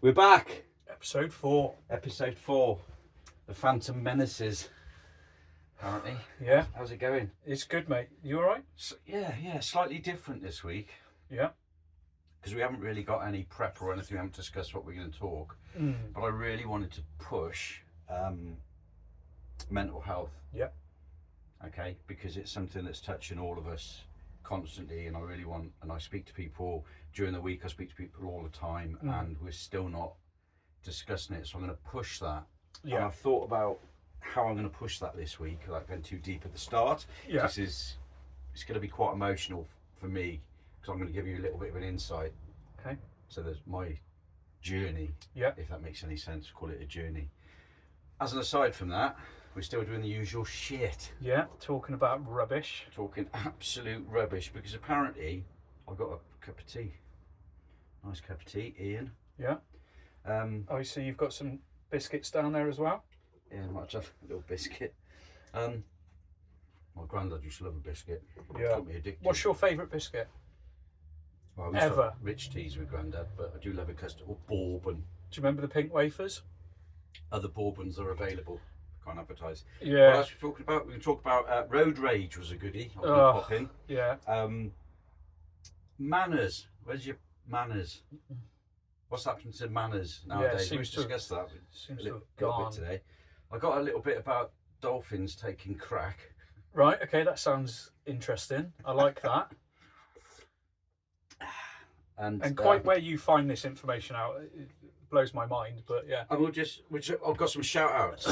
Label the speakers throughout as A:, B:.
A: We're back.
B: Episode 4.
A: Episode 4. The Phantom Menaces. Apparently.
B: Yeah.
A: How's it going?
B: It's good, mate. You alright?
A: So, yeah. Slightly different this week.
B: Yeah.
A: Because we haven't really got any prep or anything. We haven't discussed what we're going to talk. But I really wanted to push mental health.
B: Yeah.
A: Okay. Because it's something that's touching all of us constantly. And I really want, and I speak to people during the week. I speak to people all the time. And we're still not discussing it. So I'm going to push that.
B: Yeah.
A: And I've thought about how I'm going to push that this week without going too deep at the start.
B: Yeah.
A: It's going to be quite emotional for me because I'm going to give you a little bit of an insight.
B: Okay.
A: So there's my journey.
B: Yeah.
A: If that makes any sense, call it a journey. As an aside from that, we're still doing the usual shit.
B: Yeah. Talking about rubbish.
A: Talking absolute rubbish because apparently I got a cup of tea. Nice cup of tea, Ian.
B: Yeah. Oh, so you've got some biscuits down there as well?
A: Yeah, I might have a little biscuit. My granddad used to love a biscuit.
B: Yeah.
A: Got me addicted.
B: What's your favourite biscuit?
A: Well, we used to
B: ever?
A: have rich teas with granddad, but I do love a custard or bourbon.
B: Do you remember the pink wafers?
A: Other bourbons are available. Can't advertise.
B: Yeah.
A: What else we talking about? We can talk about Road Rage was a goodie. I'll pop in.
B: Yeah.
A: Manners. Where's your manners? What's happened to manners nowadays?
B: seems
A: We've
B: to have-
A: discussed that
B: seems
A: a
B: to
A: little
B: have gone.
A: bit today. I got a little bit about dolphins taking crack.
B: Right, okay, that sounds interesting. I like that. And quite where you find this information out, it blows my mind, but yeah.
A: And I've got some shout outs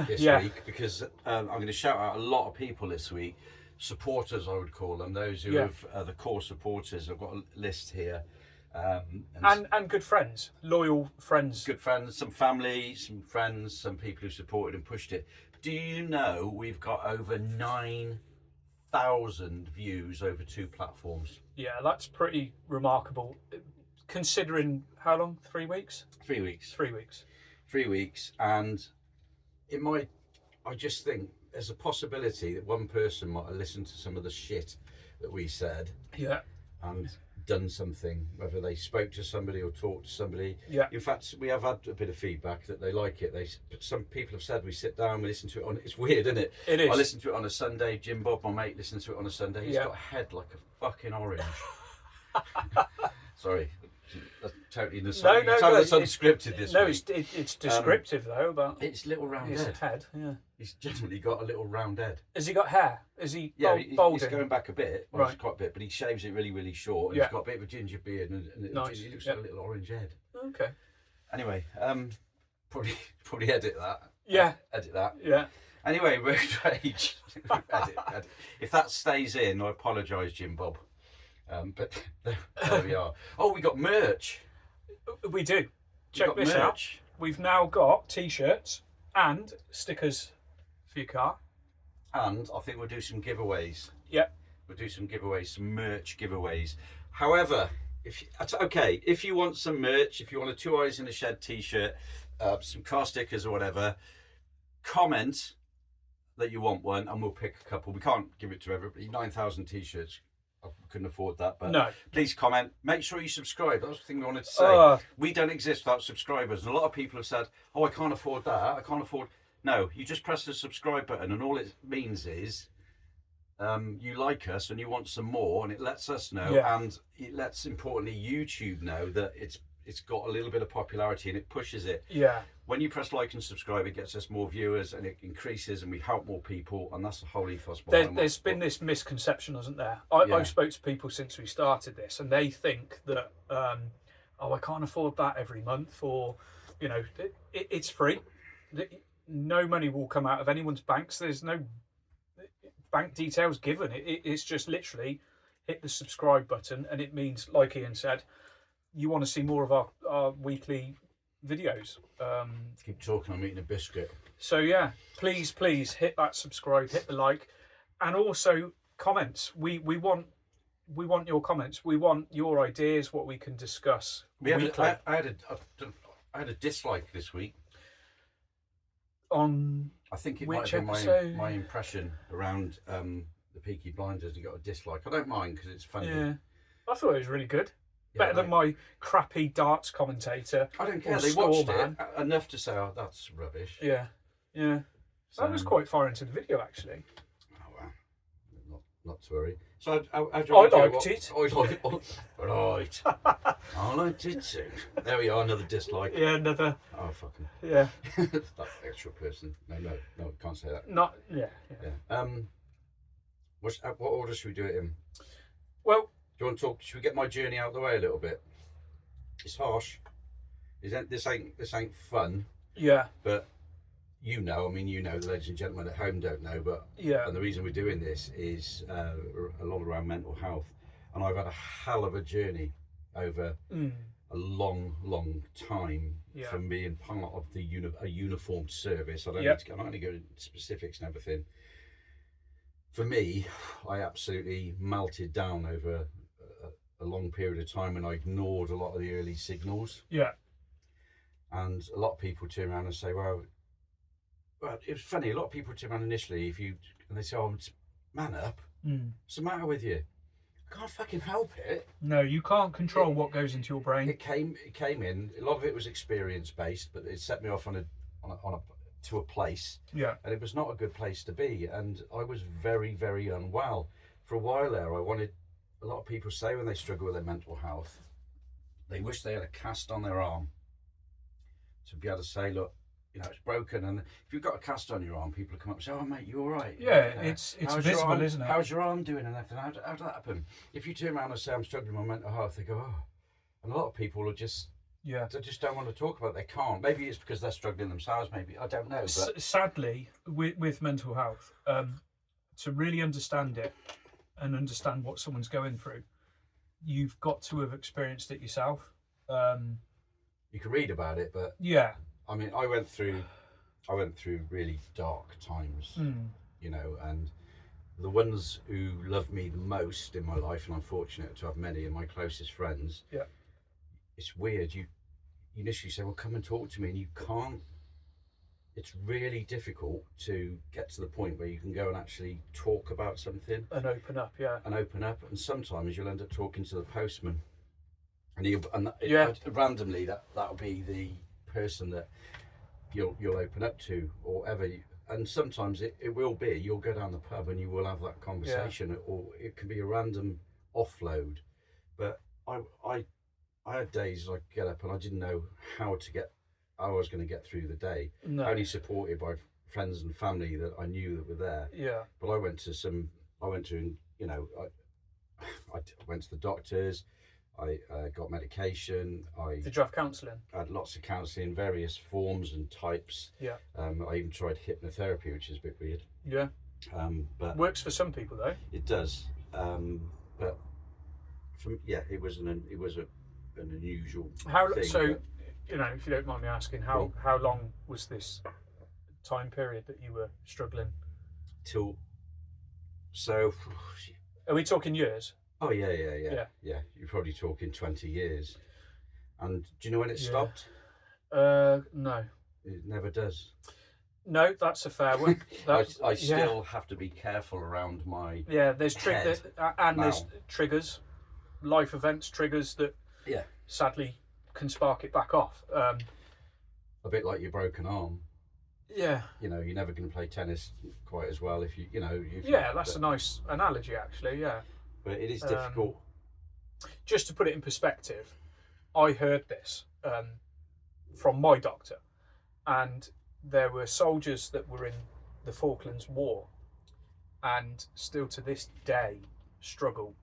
A: this
B: Yeah.
A: week because I'm going to shout out a lot of people this week. Supporters, I would call them. Those who
B: Yeah.
A: have the core supporters. I've got a list here.
B: And good friends, loyal friends.
A: Good friends, some family, some friends, some people who supported and pushed it. Do you know we've got over 9,000 views over 2 platforms?
B: Yeah, that's pretty remarkable. Considering how long? 3 weeks?
A: 3 weeks.
B: 3 weeks.
A: 3 weeks, and I just think there's a possibility that one person might have listened to some of the shit that we said
B: Yeah.
A: and done something, whether they spoke to somebody or talked to somebody.
B: Yeah.
A: In fact, we have had a bit of feedback that they like it. Some people have said we sit down, we listen to it on. It's weird, isn't it?
B: It is.
A: I listen to it on a Sunday. Jim Bob, my mate, listens to it on a Sunday. He's
B: Yeah.
A: got a head like a fucking orange. Sorry, that's totally
B: No,
A: tell that's
B: it's-
A: unscripted this
B: No,
A: week.
B: it's descriptive though about
A: It's little round
B: his
A: head.
B: head. Yeah.
A: He's generally got a little round head.
B: Has he got hair? Is he
A: Yeah,
B: balding?
A: he's going back a bit. Well,
B: Right.
A: it's quite a bit, but he shaves it really, really short. And
B: Yeah.
A: He's got a bit of a ginger beard and
B: Nice.
A: he looks
B: Yeah.
A: like a little orange head.
B: Okay.
A: Anyway, probably edit that.
B: Yeah.
A: Edit that.
B: Yeah.
A: Anyway, Road Rage. edit. If that stays in, I apologise, Jim Bob. But there we are. Oh, we got merch.
B: We do. Check
A: got
B: this out.
A: merch.
B: We've now got t-shirts and stickers for your car.
A: And I think we'll do some giveaways.
B: Yep.
A: We'll do some giveaways, some merch giveaways. However, if you want some merch, if you want a 2 Eyes in the Shed t-shirt, some car stickers or whatever, comment that you want one and we'll pick a couple. We can't give it to everybody. 9,000 t-shirts. I couldn't afford that, but
B: No.
A: please comment. Make sure you subscribe. That's the thing we wanted to say. We don't exist without subscribers. And a lot of people have said, oh, I can't afford that. I can't afford... No, you just press the subscribe button and all it means is you like us and you want some more and it lets us know.
B: Yeah.
A: And it lets, importantly, YouTube know that it's got a little bit of popularity and it pushes it.
B: Yeah.
A: When you press like and subscribe, it gets us more viewers and it increases and we help more people, and that's the whole ethos behind
B: There's been this misconception, hasn't there?
A: Yeah.
B: I've spoke to people since we started this, and they think that, I can't afford that every month, or, it's free. No money will come out of anyone's banks. There's no bank details given. It's just literally hit the subscribe button, and it means, like Ian said, you want to see more of our weekly videos.
A: Keep talking, I'm eating a biscuit.
B: So yeah, please hit that subscribe, hit the like, and also comments. We want your comments. We want your ideas, what we can discuss weekly.
A: I had a dislike this week.
B: On
A: I think it
B: which
A: might have been
B: episode?
A: my impression around the Peaky Blinders. You got a dislike. I don't mind because it's funny.
B: Yeah, I thought it was really good. Better than my crappy darts commentator.
A: I don't care.
B: or
A: They watched
B: scoreman.
A: it enough to say, "Oh, that's rubbish."
B: Yeah, yeah.
A: So,
B: That was quite far into the video, actually.
A: Oh wow, not to worry. So how do you
B: I
A: want to do
B: liked it.
A: I liked it. Right. I liked it too. There we are, another dislike.
B: Yeah, another.
A: Oh fucking.
B: Yeah.
A: That extra person. No, can't say that.
B: Not. Yeah.
A: Yeah. What order should we do it in?
B: Well,
A: Do you want to talk? Should we get my journey out of the way a little bit? It's harsh. This ain't fun.
B: yeah,
A: But the ladies and gentlemen at home don't know. But
B: yeah.
A: and the reason we're doing this is a lot around mental health, and I've had a hell of a journey over a long time
B: Yeah.
A: from being part of a uniformed service. I don't
B: Yeah.
A: need to. I'm not going to go into specifics and everything. For me, I absolutely melted down over a long period of time, and I ignored a lot of the early signals.
B: Yeah.
A: And a lot of people turn around and say, well, it was funny. A lot of people turn around initially, and they say, "Oh, man up. What's the matter with you?" I can't fucking help it.
B: No, you can't control what goes into your brain.
A: It came in. A lot of it was experience based, but it set me off to a place,
B: Yeah.
A: and it was not a good place to be. And I was very, very unwell for a while there. A lot of people say when they struggle with their mental health, they wish they had a cast on their arm to be able to say, "Look, it's broken." And if you've got a cast on your arm, people come up and say, "Oh mate, you all right?"
B: Yeah, it's
A: "How's your
B: visible,
A: arm?
B: isn't it?
A: How's your arm doing?" And everything. How did that happen? If you turn around and say, "I'm struggling with my mental health," they go, "Oh," and a lot of people are just.
B: Yeah.
A: They just don't want to talk about it. They can't. Maybe it's because they're struggling themselves. Maybe I don't know. But
B: Sadly, with mental health, to really understand it and understand what someone's going through, you've got to have experienced it yourself.
A: you can read about it, but
B: Yeah.
A: I mean, I went through really dark times, and the ones who love me the most in my life, and I'm fortunate to have many, and my closest friends.
B: Yeah.
A: It's weird. You initially say, "Well, come and talk to me," and you can't. It's really difficult to get to the point where you can go and actually talk about something
B: And open up, yeah.
A: and sometimes you'll end up talking to the postman, and randomly that'll be the person that you'll open up to, or ever. And sometimes it will be you'll go down the pub and you will have that conversation, or it can be a random offload. But I had days I get up and I didn't know how I was going to get through the day.
B: No.
A: Only supported by friends and family that I knew that were there.
B: Yeah.
A: But I went to I went to the doctors. I got medication.
B: Did you have counselling?
A: I had lots of counselling, various forms and types.
B: Yeah.
A: I even tried hypnotherapy, which is a bit weird.
B: Yeah.
A: But
B: Works for some people though.
A: it does. But it was an unusual thing.
B: So, if you don't mind me asking, how long was this time period that you were struggling? Are we talking years?
A: Oh yeah. You're probably talking 20 years. And do you know when it stopped?
B: No.
A: It never does.
B: No, that's a fair one.
A: I still have to be careful around my.
B: Yeah, there's
A: head
B: there's triggers, life events triggers that.
A: Yeah.
B: Sadly, can spark it back off.
A: A bit like your broken arm.
B: Yeah.
A: You're never going to play tennis quite as well if you.
B: That's a nice analogy, actually. Yeah.
A: But it is difficult.
B: Just to put it in perspective, I heard this from my doctor, and there were soldiers that were in the Falklands War, and still to this day struggle,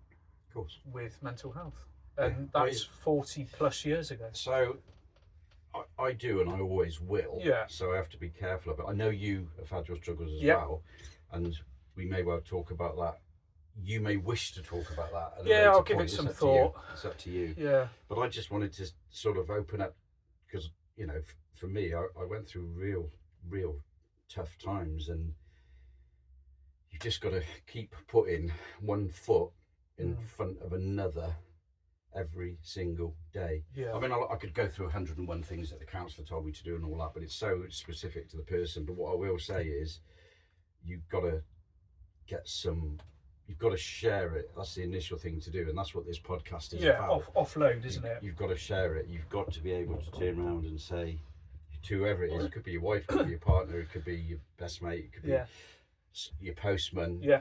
A: of course,
B: with mental health. And that's 40 plus years ago.
A: So I do, and I always will.
B: Yeah.
A: So I have to be careful of it. I know you have had your struggles as well, and we may well talk about that. You may wish to talk about that. At a later
B: I'll give
A: point.
B: it some thought.
A: It's up to you.
B: Yeah.
A: But I just wanted to sort of open up because for me, I went through real tough times, and you just got to keep putting one foot in front of another every single day.
B: Yeah.
A: I mean, I could go through 101 things that the counsellor told me to do and all that, but it's so specific to the person. But what I will say is, you've got to get some you've got to share it. That's the initial thing to do, and that's what this podcast is
B: Yeah,
A: about.
B: offload, isn't it?
A: You've got to share it. You've got to be able to turn around and say to whoever it is. It could be your wife, it could be your partner, it could be your best mate, it could be your postman.
B: Yeah.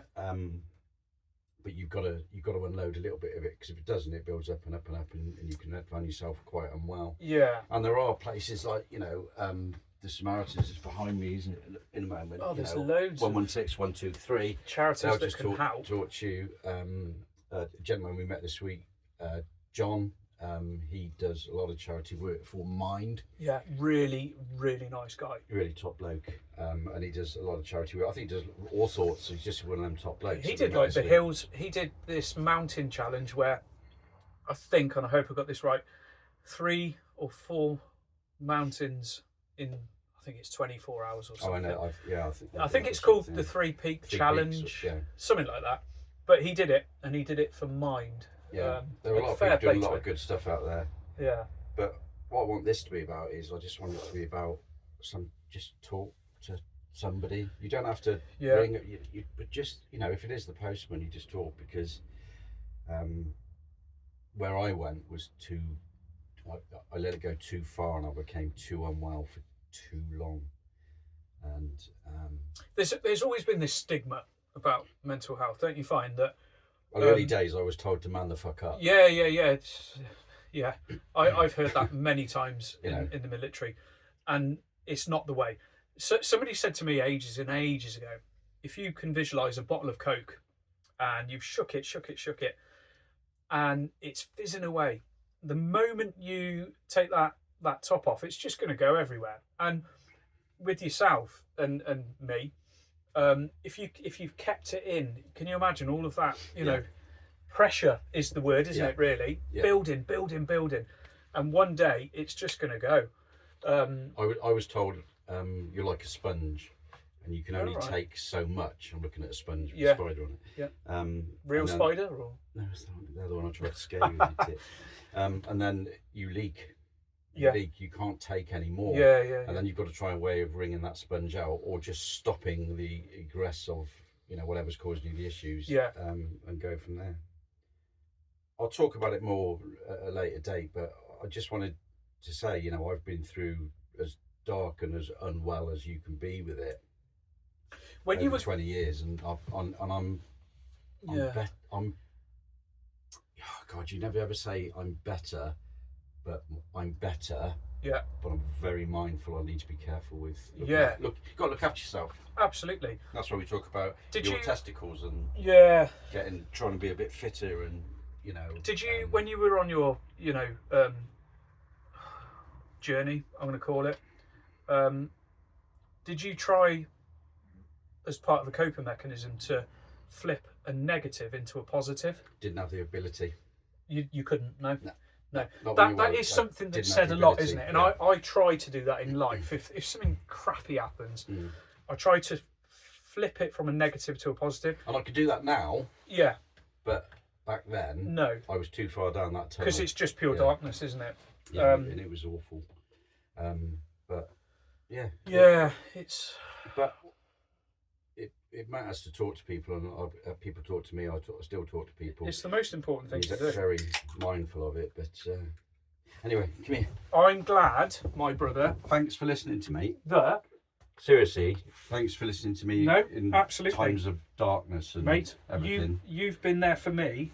A: But you've got to unload a little bit of it, because if it doesn't, it builds up and up and up, and you can find yourself quite unwell.
B: Yeah.
A: And there are places like, the Samaritans is behind me, isn't it? In a moment.
B: Oh, there's loads.
A: 116, 123.
B: Charities
A: They'll
B: that
A: just
B: can help.
A: talk to you. A gentleman we met this week, John. He does a lot of charity work for Mind.
B: Yeah, really, really nice guy.
A: Really top bloke. And he does a lot of charity work. I think he does all sorts. He's just one of them top blokes.
B: He did like the hills. He did this mountain challenge where I think, and I hope I got this right, 3 or 4 mountains in, I think it's 24 hours or something.
A: Oh, I know.
B: I think it's called the 3 Peak Challenge,
A: Peaks, yeah.
B: Something like that. But he did it, and he did it for Mind.
A: Yeah, there are a lot of people doing a lot of good stuff out there.
B: Yeah.
A: But what I want this to be about is, I just want it to be about just talk to somebody. You don't have to ring, but just, if it is the postman, you just talk, because where I went was I let it go too far, and I became too unwell for too long. And
B: there's always been this stigma about mental health, don't you find that?
A: Early days, I was told to man the fuck up.
B: Yeah. I've heard that many times in the military, and it's not the way. So somebody said to me ages and ages ago, if you can visualise a bottle of Coke and you've shook it, and it's fizzing away, the moment you take that top off, it's just going to go everywhere. And with yourself and me, if you've kept it in, can you imagine all of that? Pressure is the word, isn't it? Really, building, and one day it's just going to go.
A: I was told you're like a sponge, and you can only take so much. I'm looking at a sponge with a spider on it.
B: Yeah. Real spider, or
A: no, it's not the other one I tried to scare you with it. And then you leak. You can't take any more. And then you've got to try a way of wringing that sponge out, or just stopping the egress of whatever's causing you the issues. And go from there. I'll talk about it more at a later date, but I just wanted to say, I've been through as dark and as unwell as you can be with it. When you were 20 years, and I'm oh God, you never ever say I'm better, but I'm better.
B: Yeah.
A: But I'm very mindful. I need to be careful with. Look, you've got to look after yourself.
B: Absolutely.
A: That's why we talk about testicles and trying to be a bit fitter, and
B: Did you, when you were on your journey, I'm going to call it, did you try, as part of a coping mechanism, to flip a negative into a positive?
A: Didn't have the ability.
B: You couldn't, no. No, that is something that's said a lot, isn't it? And I try to do that in life. If something crappy happens, I try to flip it from a negative to a positive.
A: And I could do that now.
B: Yeah.
A: But back then,
B: no,
A: I was too far down that tunnel.
B: Because it's just pure darkness, isn't it?
A: Yeah, and it was awful. But yeah.
B: It's.
A: But it matters to talk to people, and people talk to me. I still talk to people.
B: It's the most important thing to do.
A: Very mindful of it, but anyway, come here.
B: I'm glad, my brother.
A: Thanks for listening to me.
B: Seriously,
A: thanks for listening to me. In
B: absolutely.
A: Times of darkness and
B: mate,
A: everything.
B: You've been there for me,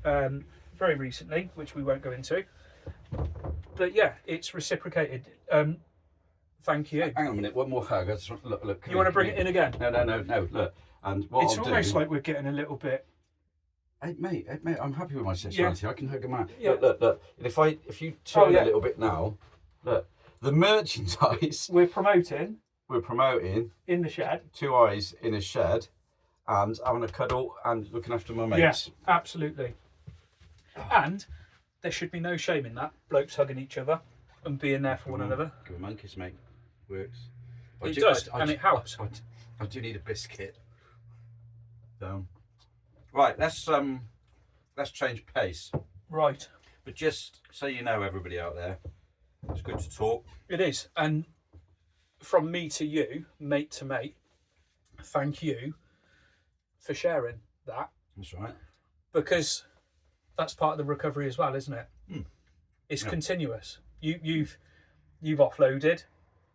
B: very recently, which we won't go into. But yeah, it's reciprocated. Thank you.
A: Hang on a minute, one more hug. Look.
B: You want to bring it in again?
A: No. Look, and what
B: it's almost like we're getting a little bit.
A: Hey mate, I'm happy with my sexuality. I can hug a man.
B: Yeah.
A: Look. And if you turn a little bit now, look, the merchandise
B: we're promoting
A: in
B: the shed.
A: 2 eyes in a shed, and having a cuddle and looking after my mates.
B: Yes, absolutely. And there should be no shame in that. Blokes hugging each other and being there for one another.
A: Give a man kiss, mate. Works.
B: It does, and it helps.
A: I do need a biscuit. Right, let's change pace.
B: Right.
A: But just so you know, everybody out there, it's good to talk.
B: It is, and from me to you, mate to mate, thank you for sharing that.
A: That's right.
B: Because that's part of the recovery as well, isn't it?
A: Mm.
B: It's continuous. You've offloaded,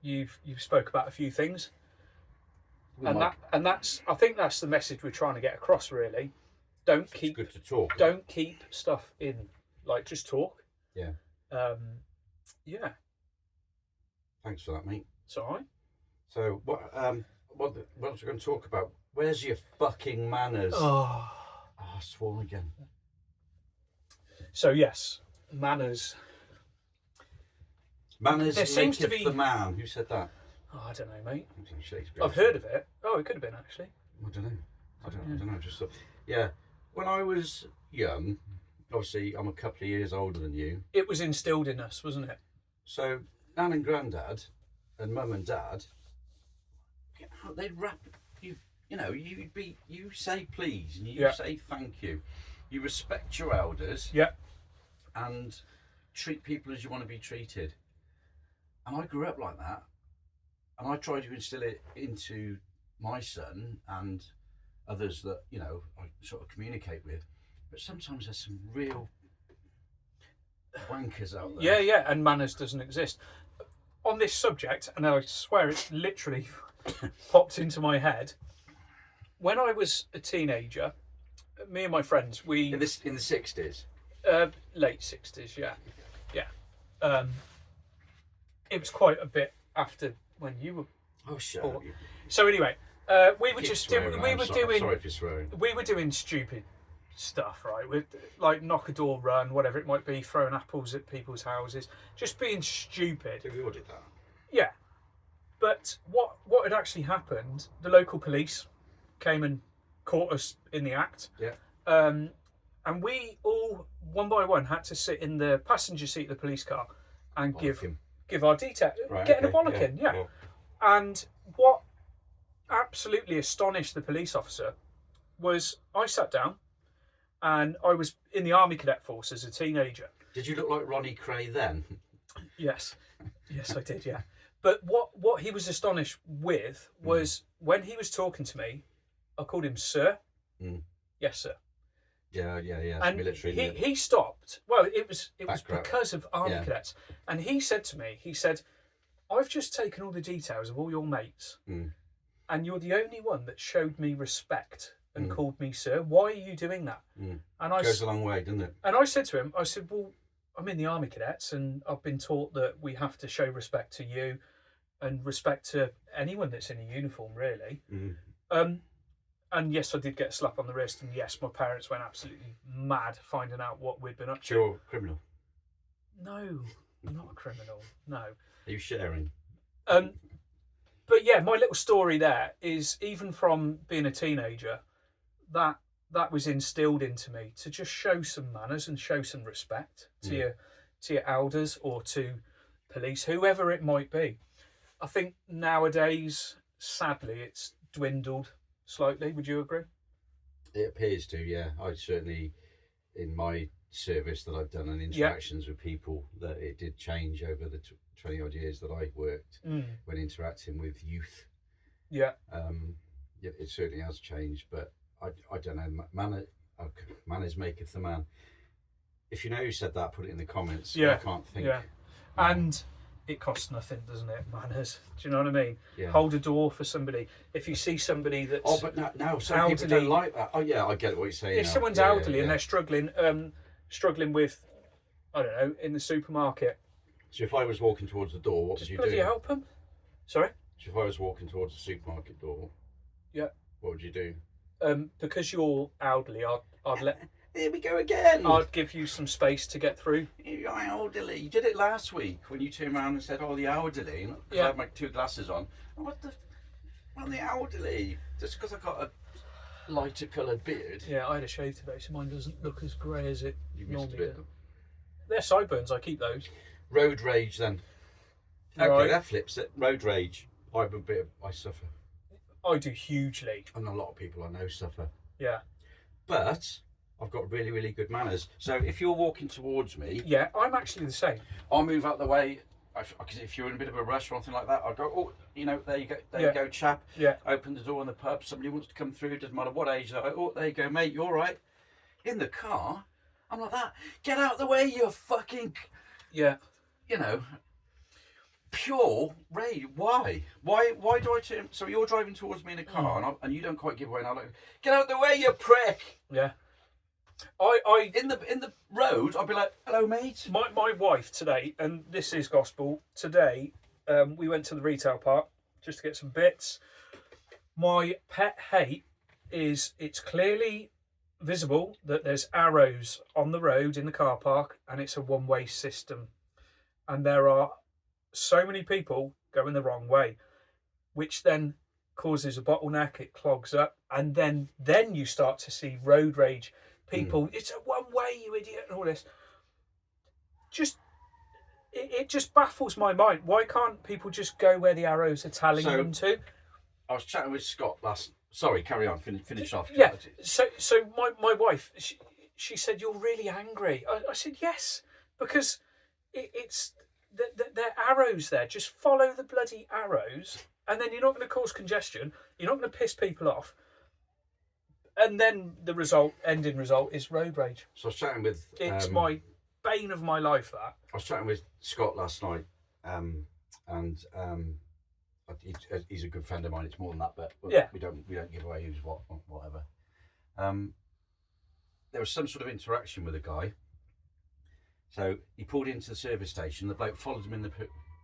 B: you've spoke about a few things, and that's I think that's the message we're trying to get across. Really,
A: it's good to talk.
B: Don't keep stuff in. Like, just talk.
A: Yeah.
B: Yeah.
A: Thanks for that, mate.
B: It's all right.
A: So what are we going to talk about? Where's your fucking manners?
B: Oh,
A: I swore again.
B: So yes, manners.
A: Manners
B: There seems to
A: maketh
B: be
A: the man. Who said that?
B: Oh, I don't know, mate.
A: Shakespeare.
B: I've heard of it. Oh, it could have been actually.
A: I don't know. I don't know. Just thought, yeah. When I was young, obviously I'm a couple of years older than you.
B: It was instilled in us, wasn't it?
A: So Nan and Grandad and Mum and Dad, they'd rap you. You know, you say please and you say thank you. You respect your elders.
B: Yeah.
A: And treat people as you want to be treated. And I grew up like that. And I try to instill it into my son and others that, you know, I sort of communicate with. But sometimes there's some real wankers out there.
B: Yeah, and manners doesn't exist. On this subject, and I swear it's literally popped into my head. When I was a teenager, me and my friends, we...
A: In the 60s?
B: Late 60s, yeah. It was quite a bit after when you were born. So anyway, we were doing stupid stuff, right? With like knock a door run, whatever it might be, throwing apples at people's houses, just being stupid.
A: So we all did that.
B: Yeah, but what had actually happened? The local police came and caught us in the act.
A: Yeah.
B: And we all, one by one, had to sit in the passenger seat of the police car and give our detail, getting a bollocking, yeah. And what absolutely astonished the police officer was I sat down and I was in the Army Cadet Force as a teenager.
A: Did you look like Ronnie Cray then?
B: Yes, I did, yeah. But what he was astonished with was when he was talking to me, I called him sir. Yes, sir.
A: Yeah.
B: And
A: military,
B: he stopped. Well, it was
A: Background.
B: because of Army Cadets. And he said to me, I've just taken all the details of all your mates, and you're the only one that showed me respect and called me sir. Why are you doing that? And
A: goes a long way, doesn't it?
B: And I said to him, well, I'm in the Army Cadets, and I've been taught that we have to show respect to you and respect to anyone that's in a uniform, really. And yes, I did get a slap on the wrist, and yes, my parents went absolutely mad finding out what we'd been up to.
A: You're a criminal?
B: No, I'm not a criminal, no.
A: Are you sharing?
B: But yeah, my little story there is, even from being a teenager, that was instilled into me to just show some manners and show some respect to your elders or to police, whoever it might be. I think nowadays, sadly, it's dwindled slightly. Would you agree?
A: It appears to, yeah. I certainly, in my service that I've done and interactions with people, that it did change over the 20 odd years that I worked when interacting with youth. Yeah. It certainly has changed, but I don't know. Manners maketh the man. If you know who said that, put it in the comments.
B: Yeah.
A: I can't think.
B: Yeah. And it costs nothing, doesn't it? Manners. Do you know what I mean?
A: Yeah.
B: Hold a door for somebody. If you see somebody that's
A: but now some people don't like that. Oh yeah, I get what you're saying.
B: If someone's elderly and they're struggling with, I don't know, in the supermarket.
A: So if I was walking towards the door, what would you do?
B: Just help them. Sorry?
A: So if I was walking towards the supermarket door, what would you do?
B: Because you're elderly, I'd let.
A: Here we go again.
B: I'd give you some space to get through.
A: You're elderly. You did it last week when you turned around and said, "Oh, the elderly." I had my 2 glasses on. What the? Well, the elderly. Just because I got a lighter coloured beard.
B: Yeah, I had a shave today, so mine doesn't look as grey as it normally does.
A: Bit.
B: They're sideburns. I keep those.
A: Road rage, then.
B: Right.
A: Okay, that flips it. Road rage. I suffer.
B: I do hugely.
A: And a lot of people I know suffer.
B: Yeah.
A: But I've got really, really good manners. So if you're walking towards me...
B: Yeah, I'm actually the same.
A: I'll move out the way because if you're in a bit of a rush or anything like that, I'll go, oh, there you go,
B: Yeah.
A: you go, chap.
B: Yeah.
A: Open the door in the pub. Somebody wants to come through. Doesn't matter what age. Like, oh, there you go, mate. You all right? In the car, I'm like that. Get out of the way, you fucking.
B: Yeah.
A: Pure rage. Why? Why do I turn? So you're driving towards me in a car, and you don't quite give way, and I'm like, get out of the way, you prick.
B: Yeah. I
A: in the road, I'll be like, hello, mate.
B: My wife today, and this is gospel. Today, we went to the retail park just to get some bits. My pet hate is it's clearly visible that there's arrows on the road in the car park, and it's a one-way system, and there are so many people going the wrong way, which then causes a bottleneck. It clogs up, and then you start to see road rage. People, it's a one way, you idiot, and all this. It just baffles my mind. Why can't people just go where the arrows are telling them to?
A: I was chatting with Scott last. Sorry, carry on. Finish off.
B: Yeah. So my wife, she said, you're really angry. I said yes, because it's they're arrows there. Just follow the bloody arrows, and then you're not going to cause congestion. You're not going to piss people off. And then the ending result is road rage.
A: So I was chatting with...
B: It's my bane of my life, that.
A: I was chatting with Scott last night, he's a good friend of mine. It's more than that, but
B: yeah.
A: we don't give away who's what, whatever. There was some sort of interaction with a guy. So he pulled into the service station. The bloke followed him in the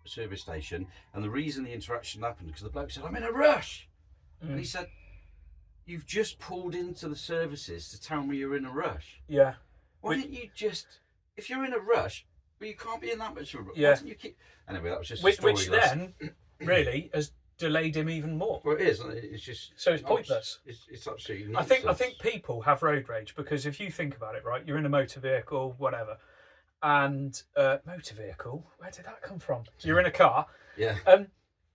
A: service station, and the reason the interaction happened because the bloke said, "I'm in a rush," and he said, "You've just pulled into the services to tell me you're in a rush.
B: Yeah.
A: Why don't you just, if you're in a rush, but you can't be in that much of a rush,
B: yeah.
A: why don't you keep..." Anyway, that was just a story.
B: Which then really has delayed him even more.
A: Well, it is. It's just...
B: So it's pointless.
A: It's absolutely nonsense.
B: I think people have road rage because if you think about it, right, you're in a motor vehicle, whatever, and motor vehicle, where did that come from? You're in a car.
A: Yeah.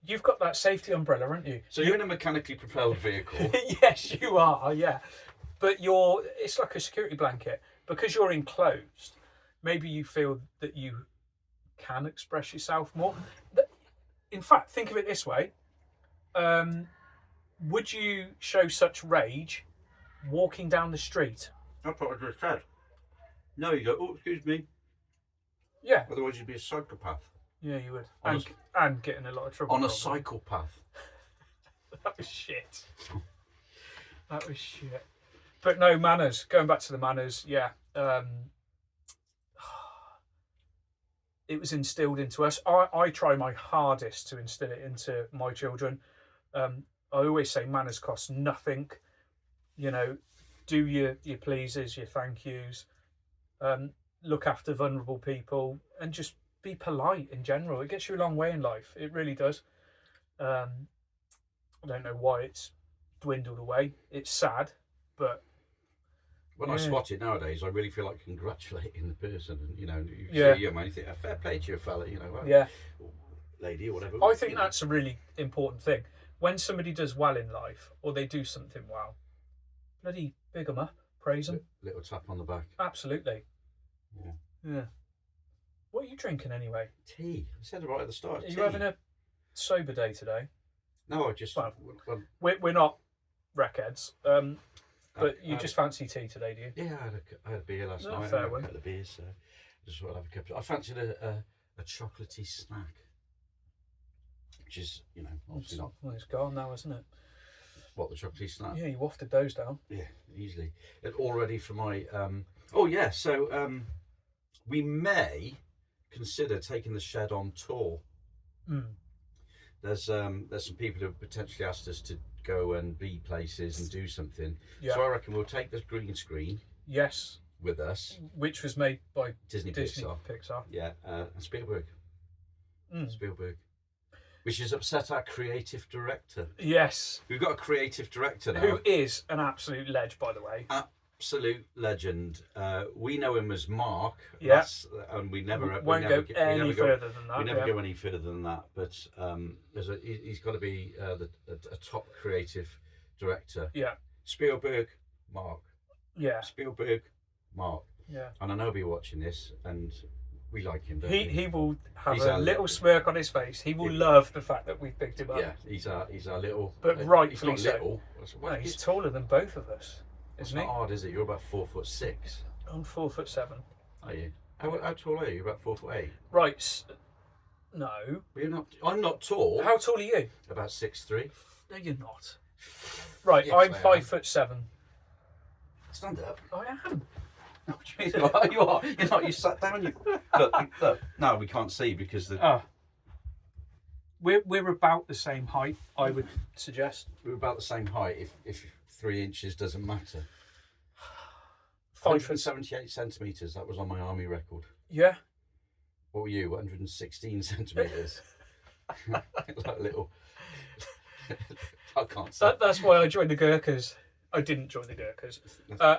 B: You've got that safety umbrella, haven't you?
A: So you're in a mechanically propelled vehicle.
B: Yes, you are, yeah. But it's like a security blanket. Because you're enclosed, maybe you feel that you can express yourself more. In fact, think of it this way. Would you show such rage walking down the street?
A: That's what I just said. No, you go, "Oh, excuse me."
B: Yeah.
A: Otherwise you'd be a psychopath.
B: Yeah, you would. And get in a lot of trouble.
A: On a psychopath.
B: That was shit. That was shit. But no, manners. Going back to the manners, yeah. It was instilled into us. I try my hardest to instill it into my children. I always say manners cost nothing. Do your pleases, your thank yous. Look after vulnerable people, and just be polite in general. It gets you a long way in life. It really does. I don't know why it's dwindled away. It's sad, but
A: when I spot it nowadays, I really feel like congratulating the person. And, you
B: yeah.
A: see man, you think, fair play to you, fella,
B: yeah,
A: lady or whatever.
B: I think that's a really important thing. When somebody does well in life, or they do something well, bloody big them up, praise them.
A: Little tap on the back.
B: Absolutely.
A: Yeah.
B: Yeah. What are you drinking anyway?
A: Tea. I said it right at the start.
B: Are you having a sober day today?
A: No, I just...
B: Well, we're not wreckheads, but you just fancy tea today, do you?
A: Yeah, I had a beer last night.
B: Fair
A: I had
B: one.
A: a couple of beers, so I just want to have a couple. I fancied a chocolatey snack, which is, obviously not...
B: Well, it's gone now, isn't it?
A: What, the chocolatey snack?
B: Yeah, you wafted those down.
A: Yeah, easily. And all ready for my... so we may consider taking the shed on tour. There's some people who have potentially asked us to go and be places and do something. Yeah. So I reckon we'll take this green screen.
B: Yes.
A: With us.
B: Which was made by
A: Disney
B: Pixar.
A: Yeah, and Spielberg. Spielberg. Which has upset our creative director.
B: Yes.
A: We've got a creative director now.
B: Who is an absolute ledge, by the way.
A: Absolute legend. We know him as Mark.
B: Yeah.
A: And we never
B: won't go any further than that.
A: We never go any further than that. But he's got to be a top creative director.
B: Yeah.
A: Spielberg, Mark.
B: Yeah.
A: Spielberg, Mark.
B: Yeah.
A: And I know he'll be watching this, and We like him, don't
B: He will have
A: He's
B: a
A: our
B: little
A: little-
B: smirk on his face. He will love the fact that we've picked him up.
A: Yeah, he's our little.
B: But
A: he's
B: rightfully
A: not
B: so.
A: little.
B: No, he's taller than both of us,
A: It's
B: isn't
A: not
B: he?
A: hard, is it? You're about 4'6".
B: I'm 4'7".
A: Are you? How tall are you? About 4'8".
B: Right. No.
A: But you're not. I'm not tall.
B: How tall are you?
A: About 6'3".
B: No, you're not. Right,
A: Yes,
B: I'm
A: I am.
B: 5'7".
A: Stand up.
B: I am.
A: What do you mean? You are. You're not. You sat down. You look. No, we can't see because the.
B: We're about the same height, I would suggest.
A: We're about the same height. If 3 inches doesn't matter.
B: 5 foot.
A: 178 centimeters. That was on my army record.
B: Yeah.
A: What were you? 116 centimeters. Like little. I can't say.
B: That's why I joined the Gurkhas. I didn't join the Gurkhas,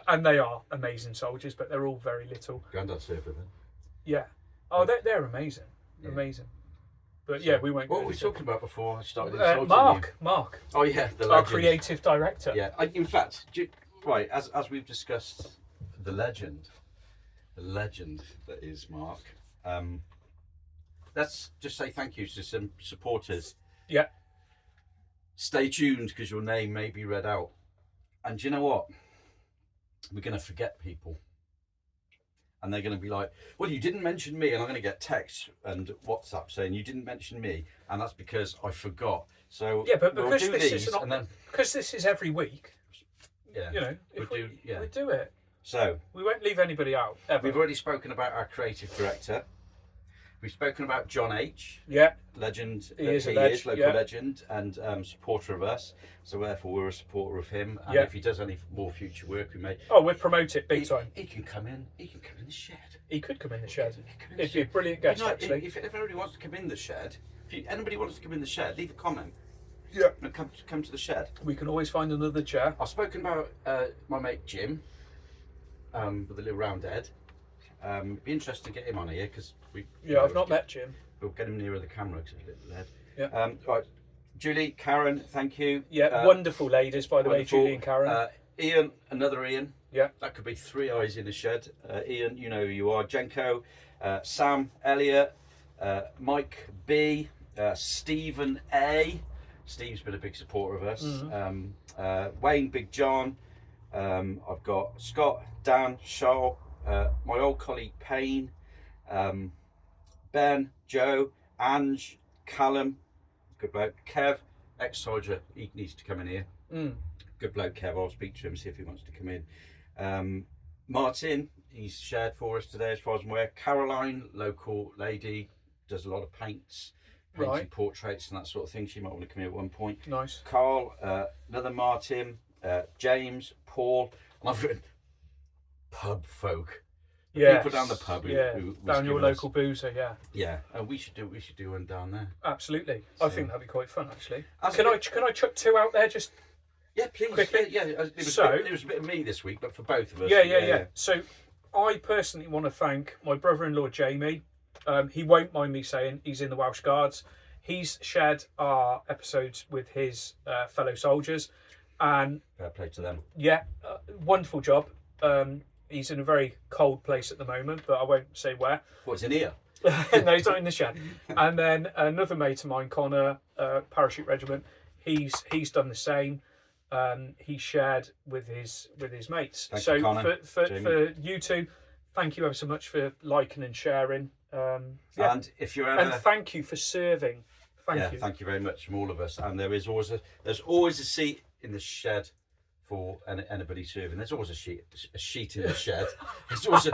B: and they are amazing soldiers, but they're all very little.
A: Granddad surfer then.
B: Yeah. Oh, they're amazing.
A: Yeah.
B: Amazing. But yeah, we won't.
A: What
B: go
A: were we
B: into-
A: talking about before I started insulting
B: Mark,
A: you? Oh yeah, the
B: our
A: legend.
B: creative director.
A: Yeah, in fact, right, as we've discussed, the legend that is Mark. Let's just say thank you to some supporters.
B: Yeah.
A: Stay tuned because your name may be read out. And do you know what? We're going to forget people. And they're going to be like, well, you didn't mention me. And I'm going to get texts and WhatsApp saying you didn't mention me. And that's because I forgot. So
B: Yeah, but
A: we'll
B: because
A: do
B: this
A: these
B: is not,
A: and then,
B: because this is every week,
A: yeah.
B: you know, if
A: We'll
B: we do it,
A: So
B: we won't leave anybody out ever.
A: we've already spoken about our creative director. We've spoken about John H.
B: Yeah.
A: Legend.
B: He is a leg,
A: local
B: yeah.
A: legend and supporter of us. So therefore, we're a supporter of him. And
B: Yeah.
A: if he does any more future work, we may.
B: Oh, we'll promote it big time.
A: He can come in. He can come in the shed.
B: He could come in the shed.
A: He can come in the
B: It'd be a
A: shed.
B: brilliant guest,
A: You know,
B: actually.
A: if anybody wants to come in the shed, anybody wants to come in the shed, leave a comment.
B: Yeah.
A: And come to the shed.
B: We can always find another chair.
A: I've spoken about my mate Jim, with the little round head. It'd be interesting to get him on here because we.
B: Yeah, I've not met Jim.
A: We'll get him nearer the camera because he's a little head.
B: Yeah.
A: Right, Julie, Karen, thank you.
B: Yeah, wonderful ladies, by the
A: Wonderful.
B: way, Julie and Karen.
A: Ian, another Ian.
B: Yeah.
A: That could be 3 eyes in the shed. Ian, you know who you are. Jenko, Sam, Elliot, Mike B, Stephen A. Steve's been a big supporter of us.
B: Mm-hmm.
A: Wayne, Big John. I've got Scott, Dan, Charles, my old colleague Payne, Ben, Joe, Ange, Callum, good bloke, Kev, ex-soldier, he needs to come in here. Good bloke, Kev. I'll speak to him, see if he wants to come in. Martin, he's shared for us today, as far as I'm aware. Caroline, local lady, does a lot of painting
B: Right.
A: portraits and that sort of thing. She might want to come here at one point.
B: Nice.
A: Carl, another Martin, James, Paul, and I've written pub folk.
B: Yeah.
A: People down the pub who
B: down your
A: given us-
B: local boozer, yeah.
A: Yeah, and we should do one down there.
B: Absolutely.
A: So-
B: I think that'd be quite fun, actually.
A: As
B: Can
A: a
B: I
A: bit-
B: chuck 2 out there just
A: Yeah, please.
B: Quickly.
A: Yeah, it was,
B: So-
A: it was a bit of me this week, but for both of us.
B: Yeah. So I personally want to thank my brother-in-law Jamie. He won't mind me saying he's in the Welsh Guards. He's shared our episodes with his fellow soldiers, and
A: Fair play to them.
B: yeah, wonderful job. He's in a very cold place at the moment, but I won't say where.
A: What's in here?
B: No, he's not in the shed. And then another mate of mine, Connor, Parachute Regiment, he's done the same. He shared with his mates.
A: Thank
B: So
A: you, Connor,
B: for
A: Jamie.
B: you two, thank you ever so much for liking and sharing. Yeah.
A: And if you're ever,
B: And thank you for serving. Thank you.
A: Thank you very much from all of us. And there's always a seat in the shed for anybody serving. There's always a sheet in the shed. There's always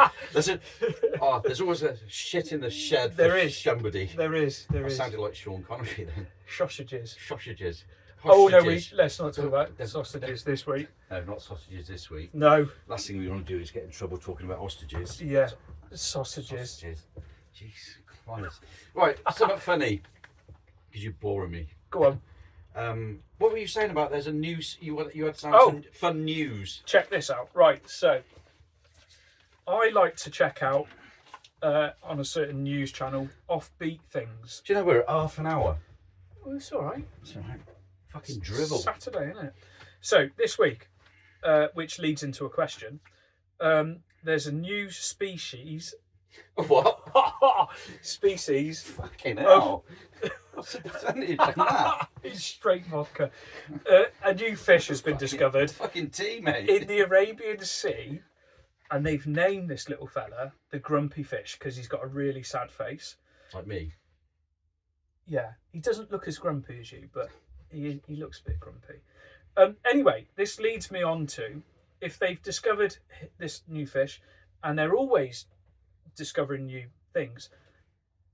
A: a shit in the shed for
B: There is.
A: somebody.
B: There is.
A: I sounded like Sean Connery then.
B: Sausages.
A: Sausages.
B: Oh no,
A: Hostages.
B: let's not talk about sausages this week.
A: No, not sausages this week.
B: No.
A: Last thing we want to do is get in trouble talking about hostages.
B: Yeah. Sausages.
A: Sausages. Jeez Christ. Right, something funny. Because you're boring me.
B: Go on.
A: What were you saying about there's a news, you had some fun news.
B: Check this out. Right, so I like to check out on a certain news channel Offbeat things.
A: Do you know we're at half an hour?
B: Well, it's all right.
A: It's all right. Fucking drivel.
B: Saturday, isn't it? So this week, which leads into a question, there's a new species.
A: What?
B: species.
A: Fucking hell. What's the percentage on that?
B: It's straight vodka. A new fish has been discovered
A: Fucking tea, mate.
B: in the Arabian Sea, and they've named this little fella the grumpy fish because he's got a really sad face.
A: Like me.
B: Yeah, he doesn't look as grumpy as you, but he looks a bit grumpy. Anyway, this leads me on to, if they've discovered this new fish, and they're always discovering new things,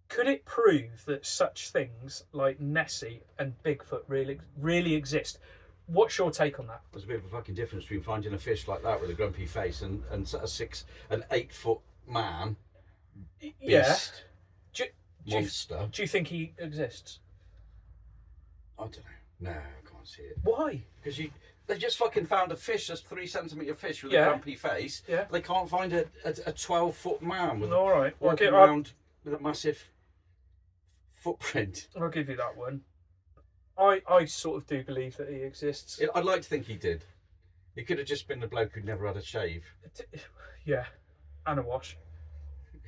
B: could it prove that such things like Nessie and Bigfoot really exist? What's your take on that?
A: There's a bit of a fucking difference between finding a fish like that with a grumpy face and an 8 foot man,
B: Yeah.
A: beast, monster.
B: Do you think he exists?
A: I don't know. No, I can't see it.
B: Why?
A: Because they just fucking found a fish, that's 3 centimetre fish with
B: Yeah.
A: a grumpy face.
B: Yeah.
A: They can't find a 12-foot man with
B: All right. Well,
A: walking around with a massive footprint.
B: I'll give you that one. I sort of do believe that he exists.
A: I'd like to think he did. He could have just been the bloke who'd never had a shave.
B: Yeah. And a wash.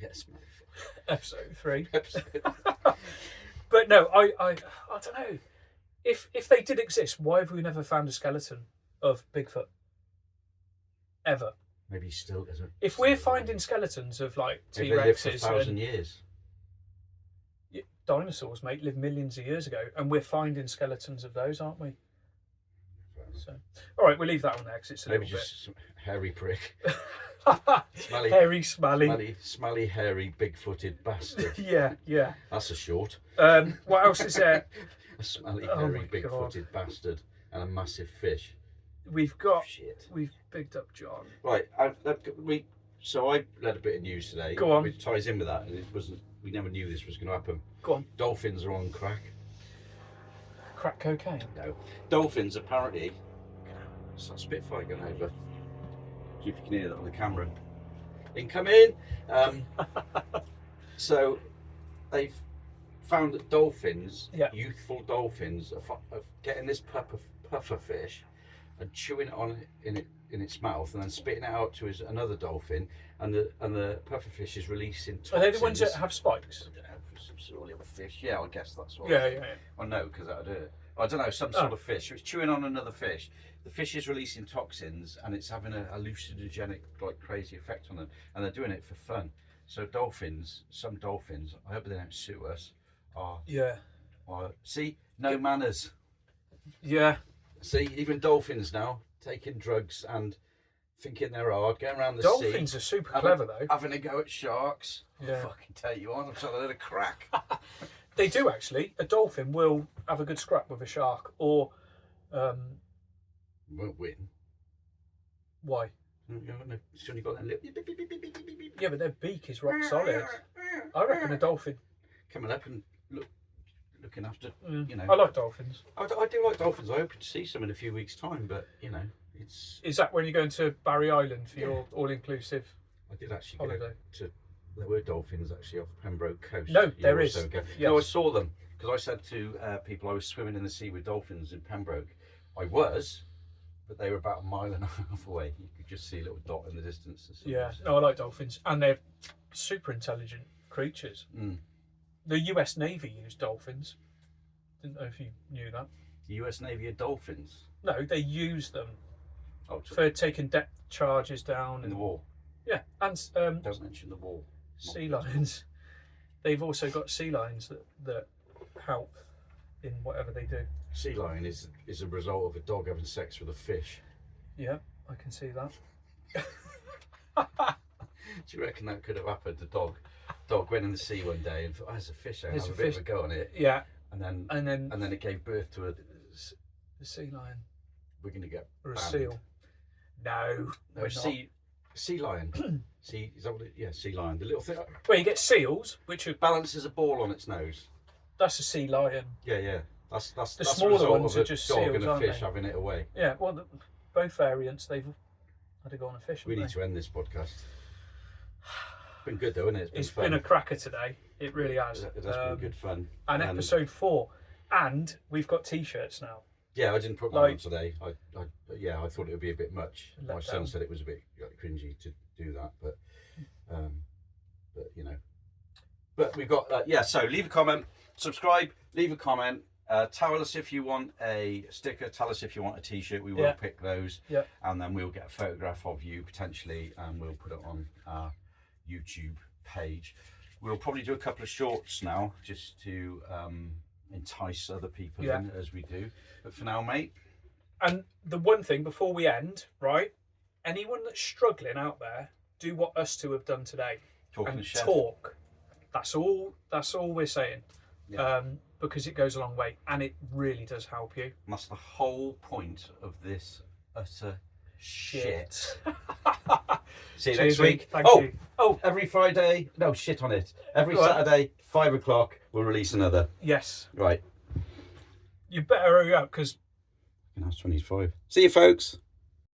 A: Yes,
B: Episode 3.
A: mate.
B: But no, I don't know. If they did exist, why have we never found a skeleton of Bigfoot? Ever.
A: Maybe he still isn't.
B: If we're finding skeletons of like
A: Maybe they lived for
B: T-Rexes
A: 1,000
B: and
A: years.
B: dinosaurs, mate, lived millions of years ago, and we're finding skeletons of those, aren't we? So, all right, we'll leave that on there because it's a
A: Maybe
B: little
A: just some hairy prick.
B: bit
A: Smelly,
B: hairy, smelly.
A: smelly, hairy, big-footed bastard.
B: Yeah.
A: That's a short.
B: What else is there?
A: A smelly,
B: Oh
A: hairy,
B: my
A: big-footed bastard and a massive fish.
B: We've got.
A: Shit.
B: We've picked up John.
A: Right, so I read a bit of news today.
B: Go on.
A: Which ties in with that, and it wasn't. We never knew this was going to happen.
B: Go on.
A: Dolphins are on crack.
B: Crack cocaine.
A: No. Dolphins apparently. It's that Spitfire going over. See if you can hear that on the camera. Incoming. So they've found that dolphins,
B: Yeah.
A: youthful dolphins, are getting this puffer fish and chewing it on in its mouth and then spitting it out to another dolphin, and the puffer fish is releasing toxins.
B: Are they the ones that have spikes?
A: I don't know, some sort of fish. Yeah, I guess that's what.
B: Yeah.
A: Well, no, because that'd do it. I don't know, some sort of fish. So it's chewing on another fish. The fish is releasing toxins, and it's having a hallucinogenic, like crazy effect on them. And they're doing it for fun. So some dolphins, I hope they don't sue us.
B: Yeah.
A: See, no manners.
B: Yeah.
A: See, even dolphins now taking drugs and thinking they're hard, getting around the sea.
B: Dolphins are super clever though.
A: Having a go at sharks.
B: Yeah.
A: I'll fucking tell you on, I'm trying to let it crack.
B: They do actually. A dolphin will have a good scrap with a shark, or
A: Won't win.
B: why?
A: It's only got that little
B: Yeah, but their beak is rock solid. I reckon a dolphin.
A: coming up and looking after, you know.
B: I like dolphins.
A: I do like dolphins. I hope to see some in a few weeks' time, but you know, it's.
B: Is that when you're going to Barry Island for your all-inclusive
A: I did actually
B: holiday?
A: go to. There were dolphins actually off Pembroke Coast.
B: No,
A: a year
B: there
A: or
B: is.
A: so ago.
B: Yes.
A: No, I saw them because I said to people I was swimming in the sea with dolphins in Pembroke. I was, but they were about 1.5 miles away. You could just see a little dot in the distance.
B: Yeah, no, I like dolphins, and they're super intelligent creatures.
A: Mm.
B: The US Navy use dolphins. Didn't know if you knew that.
A: The US Navy are dolphins.
B: No, they use them
A: Oh,
B: for taking depth charges down.
A: in the war.
B: Yeah, and
A: Doesn't mention the war.
B: sea lions. They've also got sea lions that help in whatever they do.
A: Sea lion is a result of a dog having sex with a fish.
B: Yeah, I can see that.
A: Do you reckon that could have happened? The dog went in the sea one day and thought, oh, there's a fish there,
B: There's
A: have
B: a
A: a bit
B: fish.
A: of a go on it.
B: Yeah,
A: And then
B: and
A: it gave birth to
B: the sea lion
A: we're going to get
B: or a
A: banned.
B: seal. No,
A: No,
B: we're
A: sea lion. Sea, is that what it, yeah, sea lion. The little thing
B: Well, you get seals, which are
A: balances a ball on its nose.
B: that's a sea lion.
A: Yeah. That's
B: The
A: that's
B: smaller
A: the result
B: ones
A: of
B: are
A: a
B: just
A: dog
B: seals,
A: and a
B: aren't
A: fish
B: they?
A: having it away.
B: Yeah, well, both variants they've had to go on a fish.
A: We
B: haven't
A: need to end this podcast. It's been good though, isn't it?
B: It's
A: fun.
B: been a cracker today. It really has.
A: It has been good fun.
B: And episode 4, and we've got T-shirts now.
A: Yeah, I didn't put mine
B: Like-
A: on today. I thought it would be a bit much.
B: Let
A: My son
B: down.
A: said it was a bit cringy to do that, but you know, But we've got so leave a comment, subscribe, leave a comment. Tell us if you want a sticker. Tell us if you want a T-shirt. We will pick those, and then we'll get a photograph of you potentially, and we'll put it on our YouTube page. We'll probably do a couple of shorts now, just to entice other people in as we do. But for now, mate.
B: And the one thing before we end, right? Anyone that's struggling out there, do what us two have done today. Talk. That's all we're saying. Yeah. Because it goes a long way, and it really does help you. And
A: that's the whole point of this utter shit. See you next week.
B: Thank you.
A: Oh, every Friday. No, shit on it. Every Saturday, 5 o'clock, we'll release another.
B: Yes.
A: Right.
B: You better hurry up because.
A: That's 25. See you, folks.